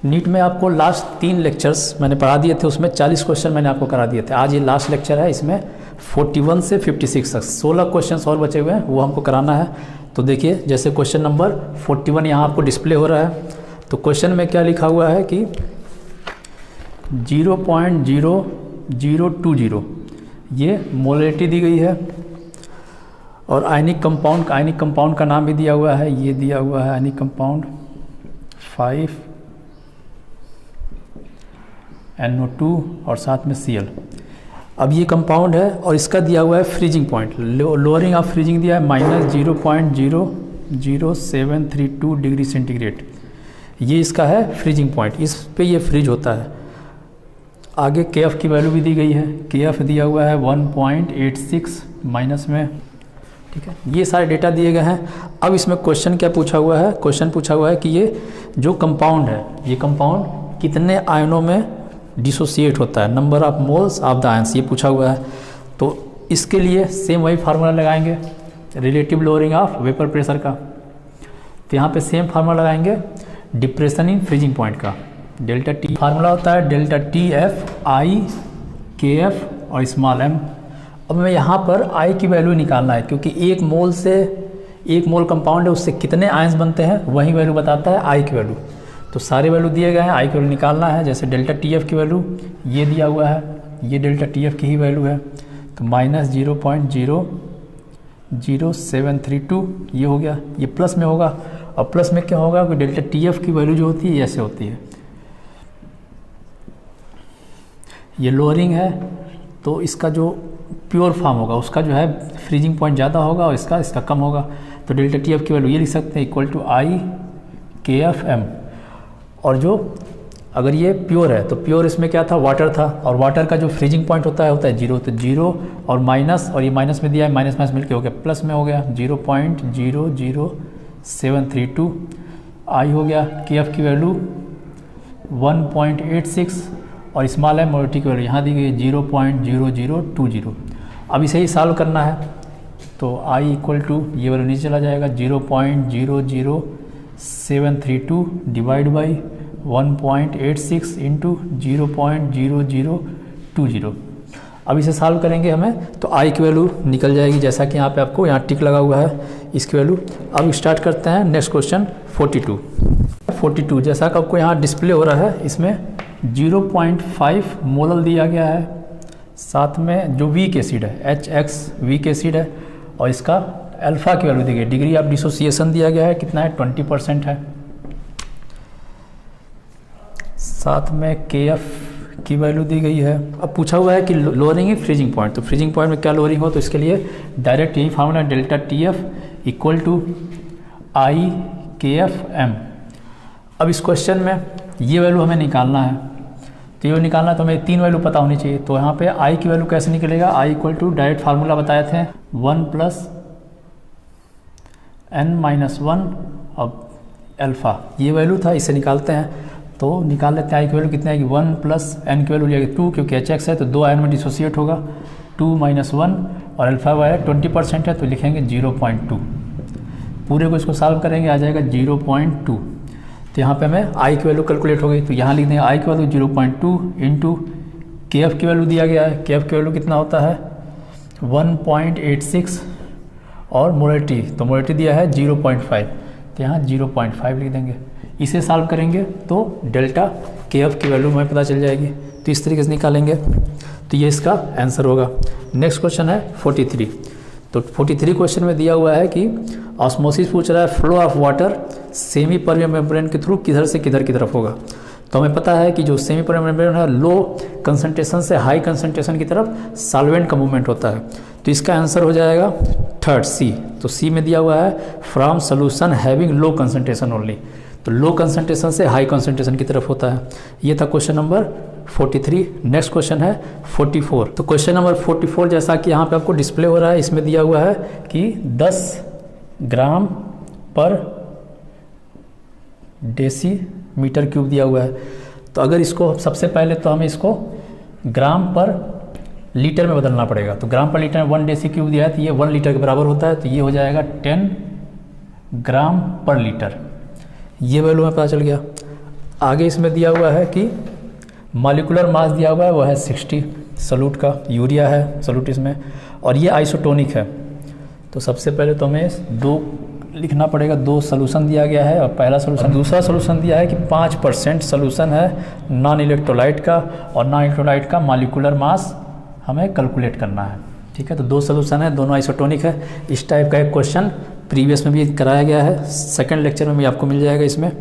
NEET में आपको last 3 lectures मैंने पढ़ा दिए थे, उसमें 40 क्वेश्चन मैंने आपको करा दिए थे। आज ये लास्ट लेक्चर है, इसमें 41 से 56 तक 16 क्वेश्चन और बचे हुए हैं, वो हमको कराना है। तो देखिए, जैसे क्वेश्चन नंबर 41 यहाँ आपको डिस्प्ले हो रहा है। तो क्वेश्चन में क्या लिखा हुआ है कि 0.0020 ये मोलरिटी दी गई है, और आयनिक कंपाउंड का नाम भी दिया हुआ है। ये दिया हुआ है आयनिक कंपाउंड 5NO2 और साथ में Cl। अब ये कंपाउंड है और इसका दिया हुआ है freezing point, lowering of freezing दिया है -0.00732 डिग्री सेंटीग्रेड। ये इसका है फ्रीजिंग पॉइंट, इस पे ये फ्रीज होता है। आगे KF की वैल्यू भी दी गई है, KF दिया हुआ है 1.86 माइनस में, ठीक है। ये सारे डेटा दिए गए हैं। अब इसमें क्वेश्चन क्या पूछा हुआ है, क्वेश्चन पूछा हुआ है कि ये जो कंपाउंड है, ये कंपाउंड कितने आयनों में डिसोसिएट होता है, number of moles of the ions, ये पूछा हुआ है। तो इसके लिए सेम वही फार्मूला लगाएंगे, relative lowering of vapour pressure का। तो यहाँ पे सेम फार्मूला लगाएंगे डिप्रेशन इन फ्रीजिंग पॉइंट का, डेल्टा टी फार्मूला होता है डेल्टा TF I KF और स्मॉल m। अब मैं यहाँ पर I की वैल्यू निकालना है, क्योंकि एक मोल कंपाउंड है, उससे कितने आयंस बनते हैं वही वैल्यू बताता है I की वैल्यू। तो सारे वैल्यू दिए गए हैं, I की वैल्यू निकालना है। जैसे डेल्टा TF की वैल्यू ये दिया हुआ है, ये डेल्टा TF की ही वैल्यू है। तो -0.00732 ये हो गया, ये प्लस में होगा। और प्लस में क्या होगा कि डेल्टा TF की वैल्यू जो होती है ऐसे होती है, ये लोअरिंग है, तो इसका जो प्योर फॉर्म होगा उसका जो है फ्रीजिंग पॉइंट ज़्यादा होगा और इसका कम होगा। तो डेल्टा TF की वैल्यू ये लिख सकते हैं इक्वल टू I KFM। और जो अगर ये प्योर है तो प्योर इसमें क्या था, वाटर था, और वाटर का जो फ्रीजिंग पॉइंट होता है 0। तो 0 और माइनस, और ये माइनस में दिया है, माइनस माइनस मिलके हो गया प्लस में हो गया 0.00732। I हो गया, KF की वैल्यू 1.86 और स्मॉल m मोलरिटी की वैल्यू यहाँ दी गई 0.0020। अब इसे ही सॉल्व करना है। तो I इक्वल टू ये वैल्यू नीचे चला जाएगा 0.00732 डिवाइड बाई 1.86 इंटू 0.0020। अब इसे सॉल्व करेंगे हमें, तो I की वैल्यू निकल जाएगी, जैसा कि यहाँ पे आपको यहाँ टिक लगा हुआ है इसकी वैल्यू। अब स्टार्ट करते हैं नेक्स्ट क्वेश्चन 42। जैसा कि आपको यहाँ डिस्प्ले हो रहा है, इसमें 0.5 मोलल दिया गया है, साथ में जो वीक एसिड है HX वीक एसिड है, और इसका अल्फा की वैल्यू दी गई, डिग्री ऑफ डिसोसिएशन दिया गया है, कितना है 20% है। साथ में KF की वैल्यू दी गई है। अब पूछा हुआ है कि लोअरिंग इन फ्रीजिंग पॉइंट, तो फ्रीजिंग पॉइंट में क्या लोअरिंग हो, तो इसके लिए डायरेक्ट यही formula delta TF equal to I KFM। अब इस क्वेश्चन में ये वैल्यू हमें निकालना है, तो ये निकालना है तो हमें 3 वैल्यू पता होनी चाहिए। तो यहाँ पे I की वैल्यू कैसे निकलेगा, I equal to direct formula बताए थे 1 + n-1 अब अल्फ़ा, ये वैल्यू था, इसे निकालते हैं। तो निकाल लेते हैं I की वैल्यू कितनी आएगी, 1 + n की वैल्यू जाएगी 2, क्योंकि HX है तो 2 आयन में डिसोसिएट होगा, 2 - 1, और अल्फ़ा वाला 20% है तो लिखेंगे 0.2। पूरे को इसको सॉल्व करेंगे, आ जाएगा 0.2। तो यहाँ पे हमें I की वैल्यू कैलकुलेट हो गई, तो यहाँ लिख देंगे I की वैल्यू 0.2 इंटू KF की वैल्यू दिया गया है, KF की वैल्यू कितना होता है 1.86, और मोलरिटी, तो मोलरिटी दिया है 0.5, तो यहाँ 0.5 लिख देंगे। इसे सॉल्व करेंगे तो डेल्टा KF की वैल्यू हमें पता चल जाएगी। तो इस तरीके से निकालेंगे, तो ये इसका आंसर होगा। नेक्स्ट क्वेश्चन है 43। तो 43 क्वेश्चन में दिया हुआ है कि ऑस्मोसिस पूछ रहा है, flow of water semi permeable membrane के थ्रू किधर से किधर की तरफ होगा। तो हमें पता है कि जो सेमी परमेबल मेम्ब्रेन है, लो कंसंट्रेशन से हाई कंसंट्रेशन की तरफ सॉल्वेंट का मूवमेंट होता है। तो इसका आंसर हो जाएगा 3rd C। तो C में दिया हुआ है from solution having low concentration only, तो लो कंसंट्रेशन से हाई कंसंट्रेशन की तरफ होता है। ये था क्वेश्चन नंबर 43। नेक्स्ट क्वेश्चन है 44। तो क्वेश्चन नंबर 44 जैसा कि यहाँ पे आपको डिस्प्ले हो रहा है, इसमें दिया हुआ है कि 10 ग्राम पर डेसीमीटर क्यूब दिया हुआ है। तो अगर इसको सबसे पहले तो हमें इसको ग्राम पर लीटर में बदलना पड़ेगा। तो ग्राम पर लीटर में 1 डेसी क्यूब दिया है, तो ये 1 लीटर के बराबर होता है, तो ये हो जाएगा 10 ग्राम पर लीटर। ये वैल्यू हमें पता चल गया। आगे इसमें दिया हुआ है कि मॉलिक्यूलर मास दिया हुआ है वो है 60 सॉल्यूट का, यूरिया है सॉल्यूट इसमें, और ये आइसोटोनिक है। तो सबसे पहले तो हमें दो लिखना पड़ेगा, दो सोल्यूशन दिया गया है और पहला सोल्यूशन, दूसरा सोल्यूशन दिया है कि 5% सोल्यूशन है नॉन इलेक्ट्रोलाइट का, और नॉन इलेक्ट्रोलाइट का मॉलिक्यूलर मास हमें कैलकुलेट करना है। ठीक है, तो दो सोल्यूशन है, दोनों आइसोटोनिक है। इस टाइप का एक क्वेश्चन प्रीवियस में भी कराया गया है, सेकंड लेक्चर में भी आपको मिल जाएगा इसमें।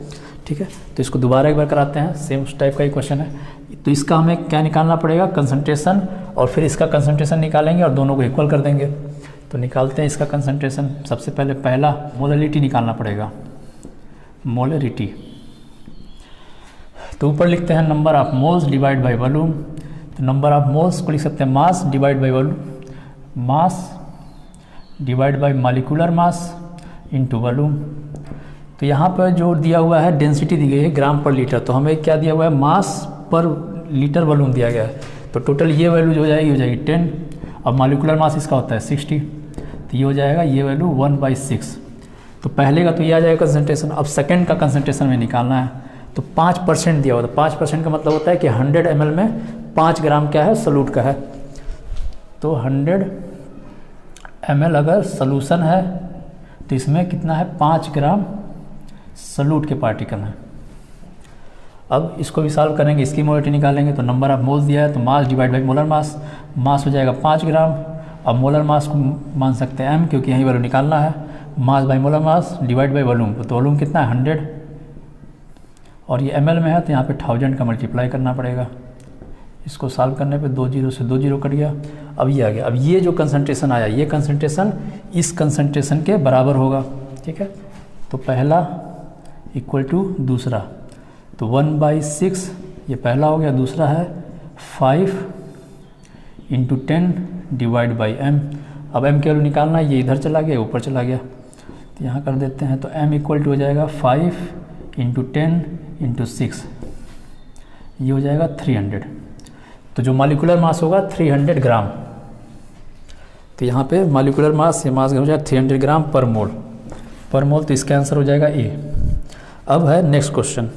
ठीक है, तो इसको दोबारा एक बार कराते हैं, सेम उस टाइप का ही क्वेश्चन है। तो इसका हमें क्या निकालना पड़ेगा, कंसंट्रेशन, और फिर इसका कंसंट्रेशन निकालेंगे और दोनों को इक्वल कर देंगे। तो निकालते हैं इसका कंसंट्रेशन। सबसे पहले पहला मोलरिटी निकालना पड़ेगा, मोलरिटी। तो ऊपर लिखते हैं number of moles divide by volume. तो नंबर ऑफ मोल्स को लिख सकते हैं mass divide by volume, mass divide by molecular mass into volume. तो यहाँ पर जो दिया हुआ है डेंसिटी दी गई है ग्राम पर लीटर, तो हमें क्या दिया हुआ है, मास पर लीटर वॉल्यूम दिया गया है। तो टोटल ये वैल्यू जो हो जाएगी 10, और मॉलिक्यूलर मास इसका होता है 60, तो ये हो जाएगा ये वैल्यू 1/6। तो पहले का तो ये आ जाएगा कंसंट्रेशन। अब सेकंड का कंसंट्रेशन में निकालना है। तो 5% दिया हुआ, तो 5% का मतलब होता है कि 100 ml में 5 ग्राम क्या है, सॉल्यूट का है। तो 100 ml अगर सॉल्यूशन है तो इसमें कितना है, 5 ग्राम सॉल्यूट के पार्टिकल हैं। अब इसको भी सॉल्व करेंगे, इसकी मोलरिटी निकालेंगे। तो नंबर ऑफ मोल्स दिया है, तो mass divide by molar mass, mass हो जाएगा 5 ग्राम। अब मोलर मास को मान सकते हैं m, क्योंकि यही वैल्यू निकालना है। Mass by molar mass divide by volume, तो वॉल्यूम कितना है 100, और ये ml में है तो यहाँ पे 1000 का मल्टीप्लाई करना पड़ेगा। इसको सॉल्व करने पे 2 0 से 2 0 कट गया। अब ये आ गया। अब ये जो कंसंट्रेशन आया, ये कंसंट्रेशन इस कंसंट्रेशन के बराबर होगा। ठीक है, तो पहला इक्वल टू दूसरा, तो 1/6 ये पहला हो गया, दूसरा है 5 × 10 डिवाइड बाई m। अब m की वैल्यू निकालना है, ये इधर चला गया, ऊपर चला गया, तो यहाँ कर देते हैं। तो m इक्वल टू हो जाएगा 5 × 10 × 6, ये हो जाएगा 300। तो जो मॉलिक्यूलर मास होगा 300 ग्राम। तो यहाँ पे मॉलिक्यूलर मास, ये मास हो जाएगा 300 ग्राम पर मोल, तो इसका आंसर हो जाएगा ए। अब है नेक्स्ट क्वेश्चन।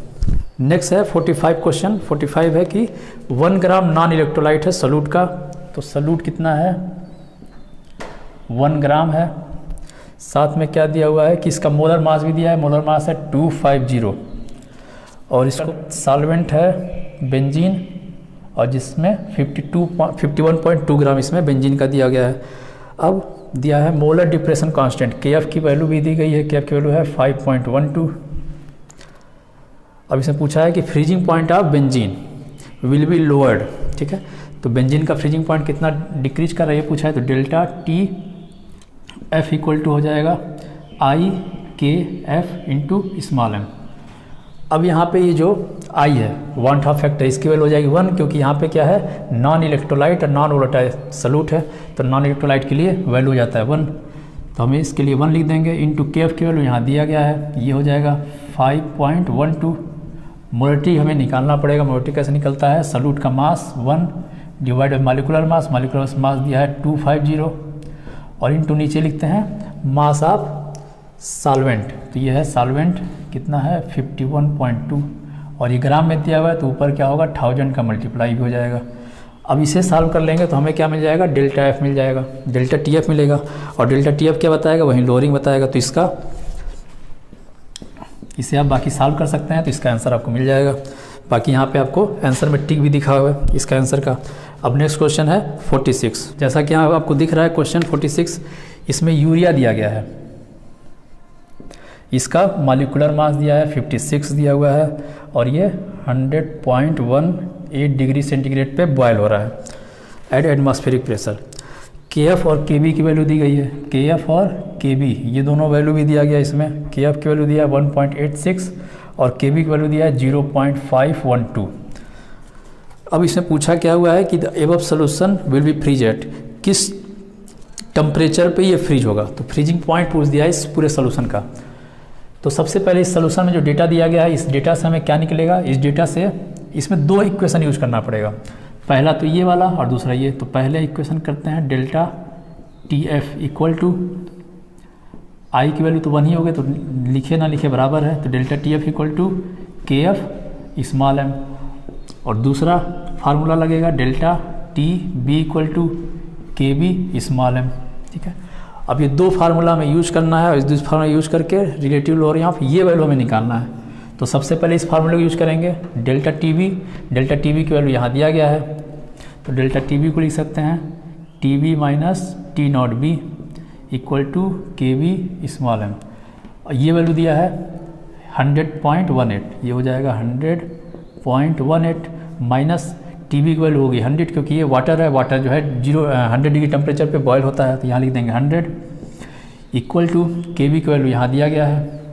नेक्स्ट है 45 क्वेश्चन। 45 है कि 1 ग्राम नॉन इलेक्ट्रोलाइट है सॉल्यूट का। तो सॉल्यूट कितना है, 1 ग्राम है। साथ में क्या दिया हुआ है कि इसका मोलर मास भी दिया है, मोलर मास है 250, और इसका सॉल्वेंट है बेंजीन, और जिसमें 51.2 ग्राम इसमें बेंजीन का दिया गया है। अब दिया है मोलर डिप्रेशन कांस्टेंट, KF की वैल्यू भी दी गई है, KF की वैल्यू है 5.12। अब इसमें पूछा है कि freezing point of benzene will be lowered. ठीक है, तो बेंजीन का फ्रीजिंग पॉइंट कितना डिक्रीज कर रहा है ये पूछा है। तो डेल्टा TF इक्वल टू हो जाएगा IKF इंटू स्मॉल m। अब यहाँ पे ये जो I है, वांट ऑफ फैक्टर, इसकी वैल्यू हो जाएगी 1, क्योंकि यहाँ पे क्या है, नॉन इलेक्ट्रोलाइट और नॉन वोलेटाइल सॉल्यूट है। तो नॉन इलेक्ट्रोलाइट के लिए वैल्यू हो जाता है 1, तो हम इसके लिए 1 लिख देंगे। इंटू KF की वैल्यू यहाँ दिया गया है, ये हो जाएगा 5.12। मोलरिटी हमें निकालना पड़ेगा। मोलरिटी कैसे निकलता है, सॉल्यूट का मास 1 divide by molecular mass, molecular mass दिया है 250, और इंटू नीचे लिखते हैं मास ऑफ सॉल्वेंट। तो ये है सॉल्वेंट कितना है 51.2, और ये ग्राम में दिया हुआ है, तो ऊपर क्या होगा 1000 का मल्टीप्लाई भी हो जाएगा। अब इसे सॉल्व कर लेंगे तो हमें क्या मिल जाएगा, डेल्टा F मिल जाएगा, डेल्टा TF मिलेगा, और डेल्टा TF क्या बताएगा, वहीं लोअरिंग बताएगा। तो इसका इसे आप बाकी सॉल्व कर सकते हैं, तो इसका आंसर आपको मिल जाएगा। बाकी यहाँ पे आपको आंसर में टिक भी दिखा हुआ है इसका आंसर का। अब नेक्स्ट क्वेश्चन है 46। जैसा कि यहाँ आपको दिख रहा है क्वेश्चन 46, इसमें यूरिया दिया गया है, इसका मॉलिक्यूलर मास दिया है 56 दिया हुआ है, और ये 100.18 डिग्री सेंटीग्रेड पे बॉयल हो रहा है एट एटमॉस्फेरिक प्रेशर। KF और KB की वैल्यू दी गई है, KF और KB ये दोनों वैल्यू भी दिया गया इसमें। KF की वैल्यू दिया है 1.86 और KB की वैल्यू दिया है 0.512। अब इसमें पूछा क्या हुआ है कि the above solution will be freeze at, किस टेम्परेचर पे ये फ्रीज होगा। तो फ्रीजिंग पॉइंट पूछ दिया है इस पूरे सॉल्यूशन का। तो सबसे पहले इस सॉल्यूशन में जो डेटा दिया गया है, इस डेटा से हमें क्या निकलेगा, इस डेटा से इसमें 2 इक्वेशन यूज करना पड़ेगा। पहला तो ये वाला और दूसरा ये। तो पहले इक्वेशन करते हैं delta TF equal to, I की वैल्यू तो 1 ही हो गई, तो लिखे ना लिखे बराबर है। तो delta TF equal to KF small M, और दूसरा फार्मूला लगेगा delta T B equal to K B small M. ठीक है, अब ये दो फार्मूला में यूज करना है और इस फार्मूला यूज करके रिलेटिव लोअरिंग ऑफ ये वैल्यू हमें निकालना है। तो सबसे पहले इस फार्मूले को यूज करेंगे, डेल्टा टी बी की वैल्यू यहाँ दिया गया है, तो डेल्टा टी बी को लिख सकते हैं T B minus T not B equal to K B small M. ये वैल्यू दिया है 100.18, ये हो जाएगा 100.18 माइनस टी बी की वैल्यू होगी 100, क्योंकि ये वाटर है, वाटर जो है 100 डिग्री टेम्परेचर पे बॉयल होता है, तो यहाँ लिख देंगे 100 इक्वल टू के बी की वैल्यू यहाँ दिया गया है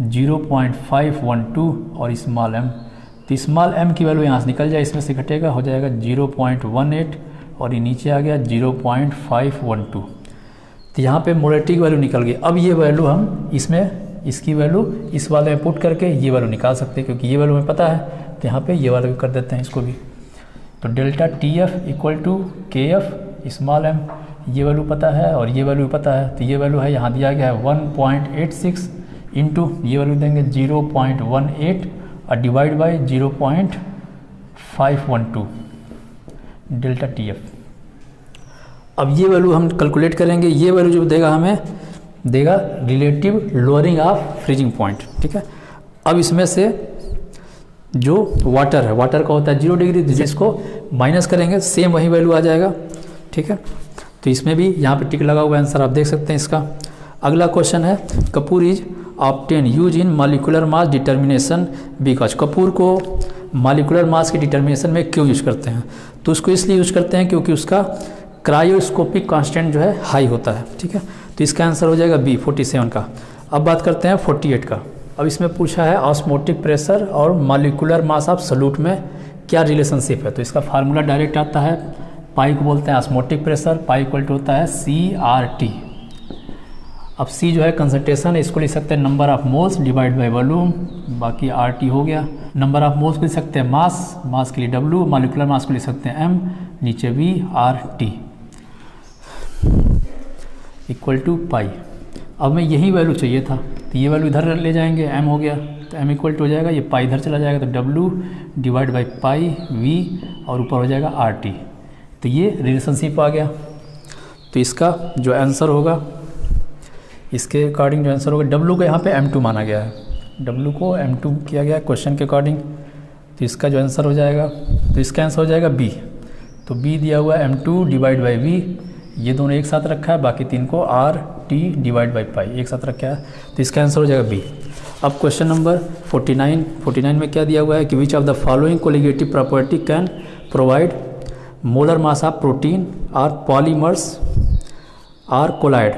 0.512 और स्मॉल एम, तो स्मॉल एम की वैल्यू यहाँ से निकल जाए, इसमें से घटेगा, हो जाएगा 0.18 और ये नीचे आ गया 0.512। तो यहाँ पे मोलेरिटी की वैल्यू निकल गई। अब ये वैल्यू हम इसमें इसकी वैल्यू इस वाले में पुट करके ये वैल्यू निकाल सकते हैं, क्योंकि ये वैल्यू हमें पता है, तो यहाँ पे ये वैल्यू कर देते हैं इसको भी। तो delta T F equal to K F small M, ये वैल्यू पता है और ये वैल्यू पता है, तो ये वैल्यू है यहाँ दिया गया है 1.86 इंटू ये वैल्यू देंगे 0.18 और divide by 0.512 delta T F. अब ये वैल्यू हम कैलकुलेट करेंगे, ये वैल्यू जो देगा हमें देगा relative lowering of freezing point. ठीक है, अब इसमें से जो वाटर है, वाटर का होता है 0 डिग्री, जिसको माइनस करेंगे सेम वही वैल्यू आ जाएगा। ठीक है, तो इसमें भी यहाँ पे टिक लगा हुआ आंसर आप देख सकते हैं इसका। अगला क्वेश्चन है Kapoor is obtain use in molecular mass determination because, Kapoor को मॉलिक्यूलर मास की डिटर्मिनेशन में क्यों यूज करते हैं? तो उसको इसलिए यूज करते हैं क्योंकि उसका क्रायोस्कोपिक कांस्टेंट जो है हाई होता है। ठीक है, तो इसका आंसर हो जाएगा बी 47 का। अब बात करते हैं 48 का। अब इसमें पूछा है ऑस्मोटिक प्रेशर और मॉलिक्यूलर मास ऑफ सॉल्यूट में क्या रिलेशनशिप है? तो इसका फार्मूला डायरेक्ट आता है, पाई को बोलते हैं osmotic pressure, pi equal to होता है CRT। अब C जो है कंसंट्रेशन है, इसको लिख सकते हैं number of moles divide by volume, बाकी RT हो गया। नंबर ऑफ मोल्स को लिख सकते हैं मास, मास के लिए W, मॉलिक्यूलर मास को लिख सकते हैं M, नीचे VRT इक्वल टू पाई। अब मैं यही वैल्यू चाहिए था, तो ये वैल्यू इधर ले जाएंगे, M हो गया, तो M इक्वल टू हो जाएगा, ये पाई इधर चला जाएगा, तो W divide by pi V और ऊपर हो जाएगा RT। तो ये रिलेशनशिप आ गया। तो इसका जो आंसर होगा, इसके अकॉर्डिंग जो आंसर होगा, W को यहाँ पे M2 माना गया है, W को M2 किया गया है क्वेश्चन के अकॉर्डिंग। तो इसका जो आंसर हो जाएगा, तो इसका आंसर हो जाएगा B। तो B दिया हुआ है M2 डिवाइड बाई V, ये दोनों एक साथ रखा है, बाकी तीन को RT डिवाइड बाई पाई एक साथ रखा है, तो इसका आंसर हो जाएगा B। अब क्वेश्चन नंबर 49 में क्या दिया हुआ है कि which of the following colligative property can provide molar mass of protein और polymers are colloid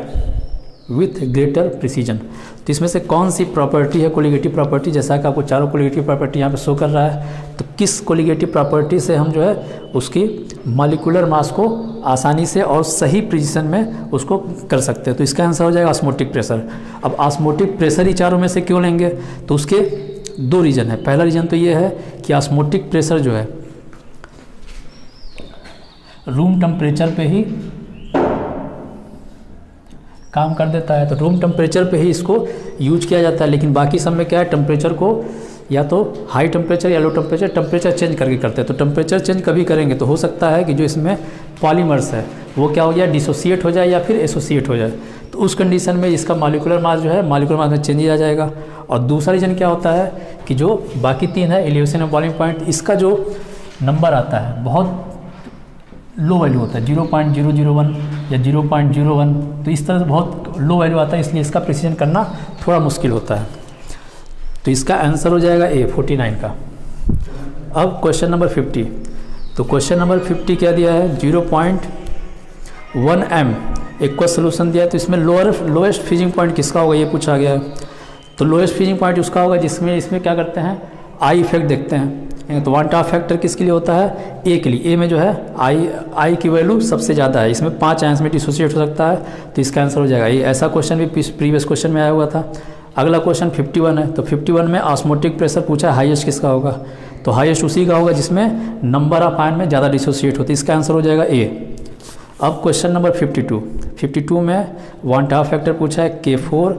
with greater precision. तो इसमें से कौन सी प्रॉपर्टी है कोलिगेटिव प्रॉपर्टी? जैसा कि आपको चारों कोलिगेटिव प्रॉपर्टी यहाँ पे शो कर रहा है, तो किस कोलिगेटिव प्रॉपर्टी से हम जो है उसकी मॉलिक्यूलर मास को आसानी से और सही प्रिसीजन में उसको कर सकते हैं? तो इसका आंसर हो जाएगा ऑस्मोटिक प्रेशर। अब ऑस्मोटिक प्रेशर ही चारों में से क्यों लेंगे? तो उसके दो रीजन है। पहला रीजन तो ये है कि ऑस्मोटिक प्रेशर जो है रूम टेम्परेचर पे ही काम कर देता है, तो रूम टेम्परेचर पे ही इसको यूज किया जाता है। लेकिन बाकी सब में क्या है, टेम्परेचर को या तो हाई टेम्परेचर या लो टेम्परेचर चेंज करके करते हैं। तो टेम्परेचर चेंज कभी करेंगे तो हो सकता है कि जो इसमें पॉलीमर्स है वो क्या हो गया, डिसोसिएट हो जाए या फिर एसोसिएट हो जाए। तो उस कंडीशन में इसका मॉलिक्यूलर मास जो है मॉलिक्यूलर मास में चेंज आ जाएगा। और दूसरा रीजन क्या होता है कि जो बाकी तीन है एलिवेशन ऑफ बॉइलिंग पॉइंट, इसका जो नंबर आता है बहुत लो वैल्यू होता है, 0.001 या 0.01, तो इस तरह से बहुत लो वैल्यू आता है, इसलिए इसका प्रिसीजन करना थोड़ा मुश्किल होता है। तो इसका आंसर हो जाएगा A 49 का। अब क्वेश्चन नंबर 50। तो क्वेश्चन नंबर 50 क्या दिया है, 0.1 m एक्वा सोल्यूशन दिया है। तो इसमें लोएस्ट फ्रीजिंग पॉइंट किसका होगा ये पूछा गया है। तो लोएस्ट फ्रीजिंग पॉइंट उसका होगा जिसमें इसमें क्या करते हैं, आई इफेक्ट देखते हैं। तो वन टाफ फैक्टर किसके लिए होता है, ए के लिए। ए में जो है आई की वैल्यू सबसे ज़्यादा है, इसमें 5 आयंस में डिसोसिएट हो सकता है, तो इसका आंसर हो जाएगा ये। ऐसा क्वेश्चन भी प्रीवियस क्वेश्चन में आया हुआ था। अगला क्वेश्चन 51 है। तो 51 में ऑस्मोटिक प्रेशर पूछा है, हाईएस्ट किसका होगा, तो हाईएस्ट उसी का होगा जिसमें नंबर ऑफ आयन में ज़्यादा डिसोसिएट होती है, इसका आंसर हो जाएगा ए। अब क्वेश्चन नंबर 52 में वन टाफ फैक्टर पूछा है K4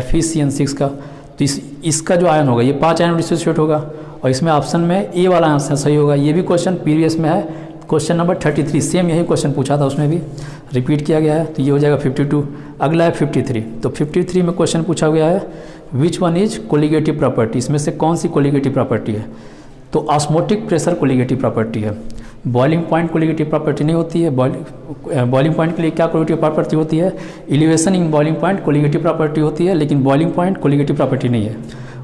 FeCN6 का। तो इसका जो आयन होगा ये 5 आयन में डिसोसिएट होगा, और इसमें ऑप्शन में ए वाला आंसर सही होगा। ये भी क्वेश्चन प्रीवियस में है, क्वेश्चन नंबर 33, सेम यही क्वेश्चन पूछा था, उसमें भी रिपीट किया गया है, तो ये हो जाएगा 52। अगला है 53। तो 53 में क्वेश्चन पूछा गया है which one is colligative property, इसमें से कौन सी कोलिगेटिव प्रॉपर्टी है। तो ऑस्मोटिक प्रेशर कोलिगेटिव प्रॉपर्टी है, बॉइलिंग पॉइंट कोलिगेटिव प्रॉपर्टी नहीं होती है। बॉइलिंग पॉइंट के लिए क्या कोलिगेटिव प्रॉपर्टी होती है, elevation in boiling point colligative property होती है, लेकिन बॉइलिंग पॉइंट कोलिगेटिव प्रॉपर्टी नहीं है।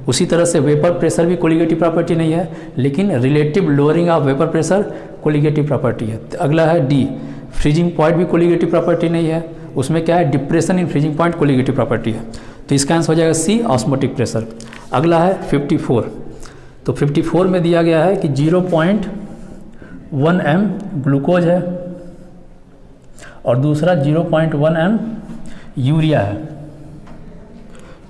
उसी तरह से वेपर प्रेशर भी कोलिगेटिव प्रॉपर्टी नहीं है, लेकिन relative lowering of vapour pressure colligative property है। अगला है डी, फ्रीजिंग पॉइंट भी कोलिगेटिव प्रॉपर्टी नहीं है, उसमें क्या है, depression in freezing point colligative property है। तो इसका आंसर हो जाएगा सी, ऑस्मोटिक प्रेशर। अगला है 54। तो 54 में दिया गया है कि 0.1 m ग्लूकोज है और दूसरा 0.1 m यूरिया है,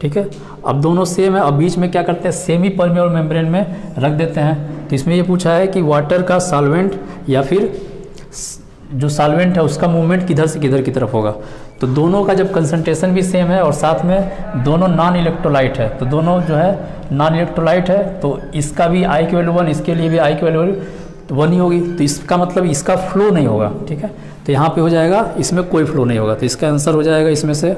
ठीक है। अब दोनों सेम है, अब बीच में क्या करते हैं, सेमी परमेबल मेम्ब्रेन में रख देते हैं। तो इसमें ये पूछा है कि वाटर का सॉल्वेंट या फिर जो सॉल्वेंट है उसका मूवमेंट किधर से किधर की तरफ होगा। तो दोनों का जब कंसंट्रेशन भी सेम है और साथ में दोनों नॉन इलेक्ट्रोलाइट है, तो दोनों जो है नॉन इलेक्ट्रोलाइट है, तो इसका भी आई की वैल्यू 1, इसके लिए भी आई की वैल्यू 1 ही होगी। तो इसका मतलब इसका फ्लो नहीं होगा, ठीक है। तो यहाँ पे हो जाएगा, इसमें कोई फ्लो नहीं होगा। तो इसका आंसर हो जाएगा इसमें से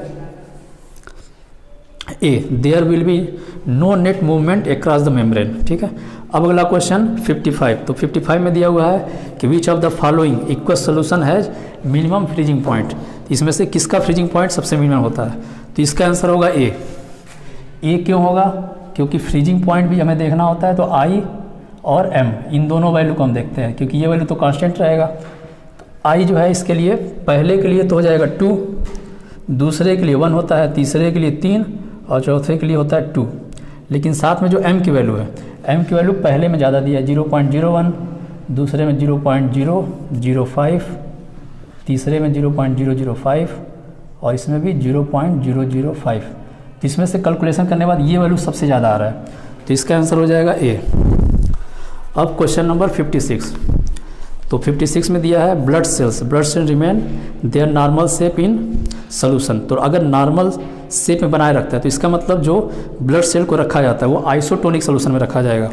A, there will be no net movement across the membrane, ठीक है। अब अगला क्वेश्चन 55। तो 55 में दिया हुआ है कि which of the following equals solution has minimum freezing point, इसमें से किसका फ्रीजिंग पॉइंट सबसे मिनिमम होता है। तो इसका आंसर होगा ए। ए क्यों होगा, क्योंकि फ्रीजिंग पॉइंट भी हमें देखना होता है, तो आई और एम इन दोनों वैल्यू को हम देखते हैं, क्योंकि ये वैल्यू तो कांस्टेंट रहेगा। तो आई जो है इसके लिए, पहले के लिए तो हो जाएगा 2, दूसरे के लिए 1 होता है, तीसरे के लिए 3 और चौथे के लिए होता है 2। लेकिन साथ में जो m की वैल्यू है, m की वैल्यू पहले में ज़्यादा दिया है 0.01, दूसरे में 0.005, तीसरे में 0.005 और इसमें भी 0.005। तो इसमें से कैलकुलेशन करने के बाद ये वैल्यू सबसे ज़्यादा आ रहा है, तो इसका आंसर हो जाएगा ए। अब क्वेश्चन नंबर 56। तो 56 में दिया है blood cells remain there normal shape in solution. तो अगर नॉर्मल शेप में बनाए रखता है तो इसका मतलब जो ब्लड सेल को रखा जाता है वो आइसोटोनिक सोल्यूशन में रखा जाएगा।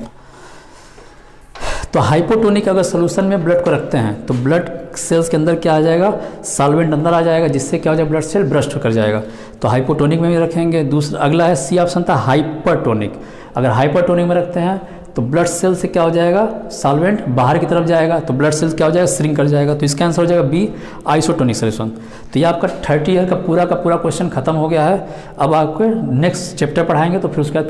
तो हाइपोटोनिक अगर सोल्यूशन में ब्लड को रखते हैं तो ब्लड सेल्स के अंदर क्या आ जाएगा, सॉल्वेंट अंदर आ जाएगा, जिससे क्या हो जाएगा, ब्लड सेल ब्रस्ट होकर जाएगा। तो हाइपोटोनिक में भी रखेंगे। दूसरा अगला है सी ऑप्शन था हाइपरटोनिक। अगर हाइपरटोनिक में रखते हैं तो ब्लड सेल से क्या हो जाएगा, सॉल्वेंट बाहर की तरफ जाएगा, तो ब्लड सेल्स क्या हो जाएगा, श्रिंक कर जाएगा। तो इसका आंसर हो जाएगा बी, आइसोटोनिक सोल्यूशन। तो ये आपका 30 ईयर का पूरा क्वेश्चन खत्म हो गया है। अब आपको नेक्स्ट चैप्टर पढ़ाएंगे, तो फिर उसके बाद